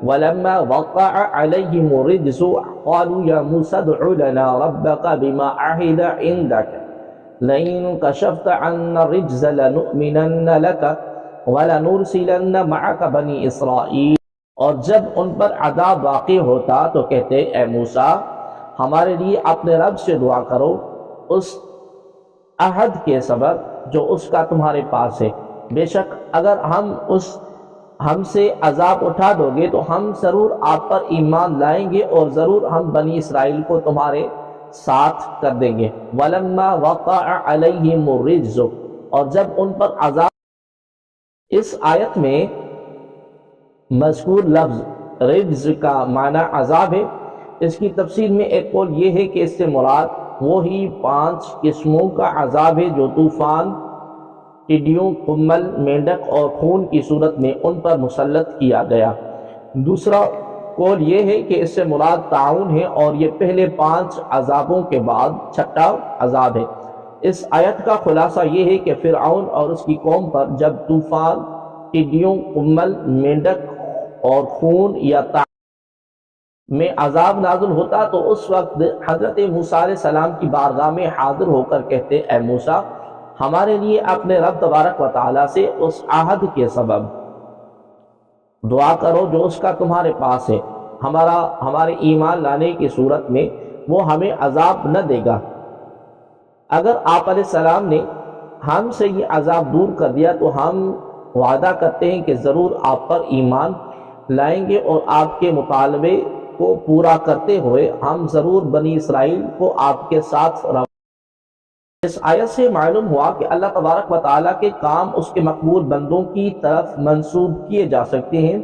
ولما وقع عليهم الرجز قالوا يا موسى ادع لنا ربك بما عهد عندك لئن كشفت عنا الرجز لنؤمنن لك وَلَنُرْسِلَنَّ مَعَكَ بَنِي إِسْرَائِيل۔ اور جب ان پر عذاب واقع ہوتا تو کہتے اے موسیٰ ہمارے لیے اپنے رب سے دعا کرو اس عہد کے سبب جو اس کا تمہارے پاس ہے، بے شک اگر ہم سے عذاب اٹھا دو گے تو ہم ضرور آپ پر ایمان لائیں گے اور ضرور ہم بنی اسرائیل کو تمہارے ساتھ کر دیں گے۔ وَلَمَّا وَقَعَ عَلَيْهِمُ الرِّجْزُ، اور جب ان پر عذاب، اس آیت میں مذکور لفظ رجز کا معنی عذاب ہے۔ اس کی تفسیر میں ایک قول یہ ہے کہ اس سے مراد وہی 5 قسموں کا عذاب ہے جو طوفان، ٹڈیوں، قمل، مینڈک اور خون کی صورت میں ان پر مسلط کیا گیا۔ دوسرا قول یہ ہے کہ اس سے مراد طاعون ہے اور یہ پہلے 5 عذابوں کے بعد 6واں عذاب ہے۔ اس آیت کا خلاصہ یہ ہے کہ فرعون اور اس کی قوم پر جب طوفان، ٹڈیوں، قمل، مینڈک اور خون یا طاعون میں عذاب نازل ہوتا تو اس وقت حضرت موسیٰ علیہ السلام کی بارگاہ میں حاضر ہو کر کہتے اے موسیٰ ہمارے لیے اپنے رب تبارک و تعالیٰ سے اس عہد کے سبب دعا کرو جو اس کا تمہارے پاس ہے، ہمارے ایمان لانے کی صورت میں وہ ہمیں عذاب نہ دے گا۔ اگر آپ علیہ السلام نے ہم سے یہ عذاب دور کر دیا تو ہم وعدہ کرتے ہیں کہ ضرور آپ پر ایمان لائیں گے اور آپ کے مطالبے کو پورا کرتے ہوئے ہم ضرور بنی اسرائیل کو آپ کے ساتھ رہوں۔ اس آیت سے معلوم ہوا کہ اللہ تبارک و تعالیٰ کے کام اس کے مقبول بندوں کی طرف منسوب کیے جا سکتے ہیں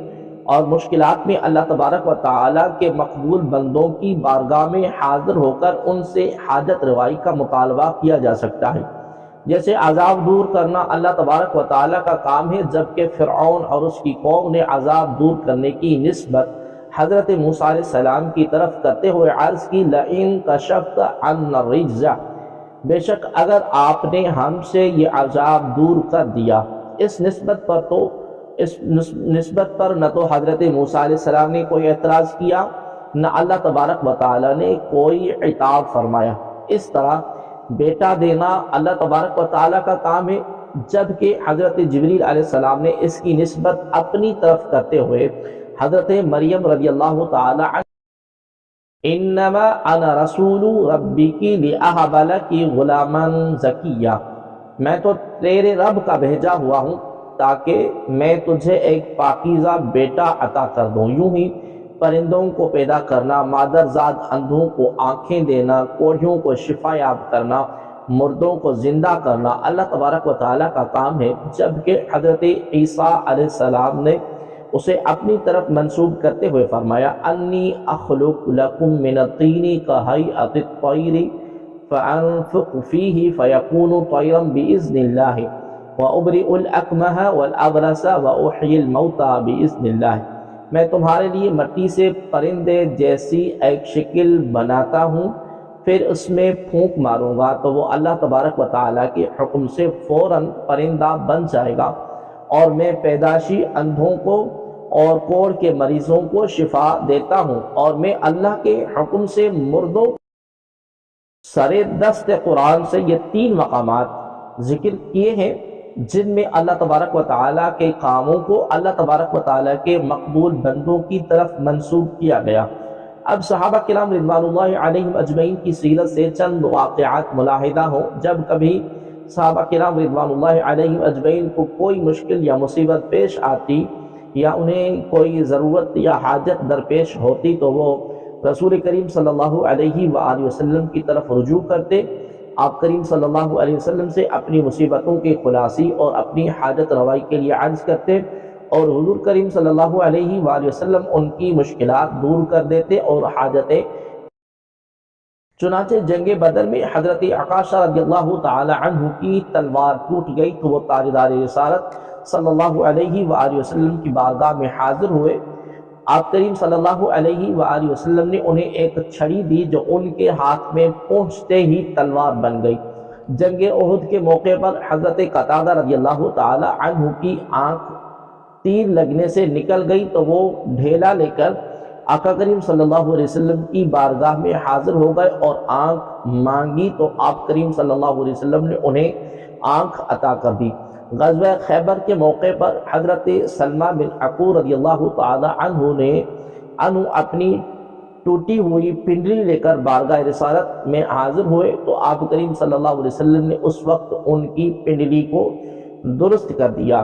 اور مشکلات میں اللہ تبارک و تعالیٰ کے مقبول بندوں کی بارگاہ میں حاضر ہو کر ان سے حاجت روائی کا مطالبہ کیا جا سکتا ہے۔ جیسے عذاب دور کرنا اللہ تبارک و تعالیٰ کا کام ہے، جبکہ فرعون اور اس کی قوم نے عذاب دور کرنے کی نسبت حضرت موسیٰ علیہ السلام کی طرف کرتے ہوئے عرض کی لئن کشفت عنا الرجز، بے شک اگر آپ نے ہم سے یہ عذاب دور کر دیا۔ اس نسبت پر نہ تو حضرت موسیٰ علیہ السلام نے کوئی اعتراض کیا نہ اللہ تبارک و تعالیٰ نے کوئی عتاب فرمایا۔ اس طرح بیٹا دینا اللہ تبارک و تعالیٰ کا کام ہے، جبکہ حضرت جبریل علیہ السلام نے اس کی نسبت اپنی طرف کرتے ہوئے حضرت مریم رضی اللہ تعالی عنہ انما انا رسول ربک لأہب لک غلاما زکیا، میں تو تیرے رب کا بھیجا ہوا ہوں تاکہ میں تجھے ایک پاکیزہ بیٹا عطا کر دوں۔ یوں ہی پرندوں کو پیدا کرنا، مادرزاد اندھوں کو آنکھیں دینا، کوڑھیوں کو شفا یاب کرنا، مردوں کو زندہ کرنا اللہ تبارک و تعالیٰ کا کام ہے، جبکہ حضرت عیسیٰ علیہ السلام نے اسے اپنی طرف منسوب کرتے ہوئے فرمایا انی اخلق لکم من الطین کہیئۃ الطیر فانفخ فیہ فیکون طیرا باذن اللہ وابرئ الاکمہ والابرص واحیی الموتى باذن اللہ، میں تمہارے لیے مٹی سے پرندے جیسی ایک شکل بناتا ہوں، پھر اس میں پھونک ماروں گا تو وہ اللہ تبارک و تعالیٰ کے حکم سے فوراً پرندہ بن جائے گا، اور میں پیدائشی اندھوں کو اور کوڑ کے مریضوں کو شفا دیتا ہوں، اور میں اللہ کے حکم سے مردوں سر دست قرآن سے یہ 3 مقامات ذکر کیے ہیں جن میں اللہ تبارک و تعالیٰ کے کاموں کو اللہ تبارک و تعالیٰ کے مقبول بندوں کی طرف منسوب کیا گیا۔ اب صحابہ کرام رضوان اللہ علیہم اجمعین کی سیرت سے چند واقعات ملاحظہ ہوں۔ جب کبھی صحابہ کرام رضوان اللہ علیہم اجمعین کو کوئی مشکل یا مصیبت پیش آتی یا انہیں کوئی ضرورت یا حاجت درپیش ہوتی تو وہ رسول کریم صلی اللہ علیہ وآلہ وسلم کی طرف رجوع کرتے، آپ کریم صلی اللہ علیہ وسلم سے اپنی مصیبتوں کی خلاصی اور اپنی حاجت روائی کے لیے عرض کرتے، اور حضور کریم صلی اللہ علیہ وآلہ وسلم ان کی مشکلات دور کر دیتے اور حاجتیں۔ چنانچہ جنگ بدر میں حضرت عکاشہ رضی اللہ تعالی عنہ کی تلوار ٹوٹ گئی تو وہ تاجدار رسالت صلی اللہ علیہ وآلہ وسلم کی بارگاہ میں حاضر ہوئے۔ آپ کریم صلی اللہ علیہ وآلہ وسلم نے انہیں ایک چھڑی دی جو ان کے ہاتھ میں پہنچتے ہی تلوار بن گئی۔ جنگ احد کے موقع پر حضرت قتادہ رضی اللہ تعالی عنہ کی آنکھ تیر لگنے سے نکل گئی تو وہ ڈھیلا لے کر آقا کریم صلی اللہ علیہ وسلم کی بارگاہ میں حاضر ہو گئے اور آنکھ مانگی تو آپ کریم صلی اللہ علیہ وسلم نے انہیں آنکھ عطا کر دی۔ غزوہ خیبر کے موقع پر حضرت سلمہ بن عقور رضی اللہ تعالی عنہ اپنی ٹوٹی ہوئی پنڈلی لے کر بارگاہ رسالت میں حاضر ہوئے تو آپ کریم صلی اللہ علیہ وسلم نے اس وقت ان کی پنڈلی کو درست کر دیا۔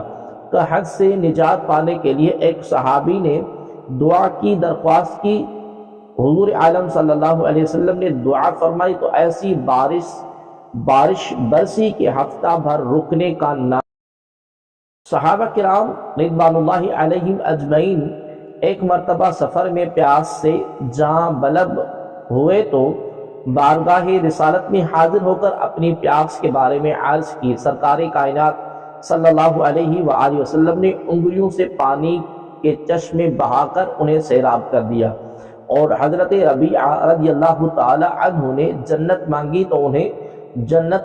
کہ حد سے نجات پانے کے لیے ایک صحابی نے دعا کی درخواست کی، حضور عالم صلی اللہ علیہ وسلم نے دعا فرمائی تو ایسی بارش برسی کہ ہفتہ بھر رکنے کا نام۔ صحابہ کرام رضوان اللہ علیہم اجمعین ایک مرتبہ سفر میں پیاس سے جاں بلب ہوئے تو بارگاہ رسالت میں حاضر ہو کر اپنی پیاس کے بارے میں عرض کی۔ سرکار کائنات صلی اللہ علیہ وآلہ وسلم نے انگلیوں سے پانی کے چشمے بہا کر انہیں سیراب کر دیا، اور حضرت ربیعہ رضی اللہ تعالی عنہ نے جنت مانگی تو انہیں جنت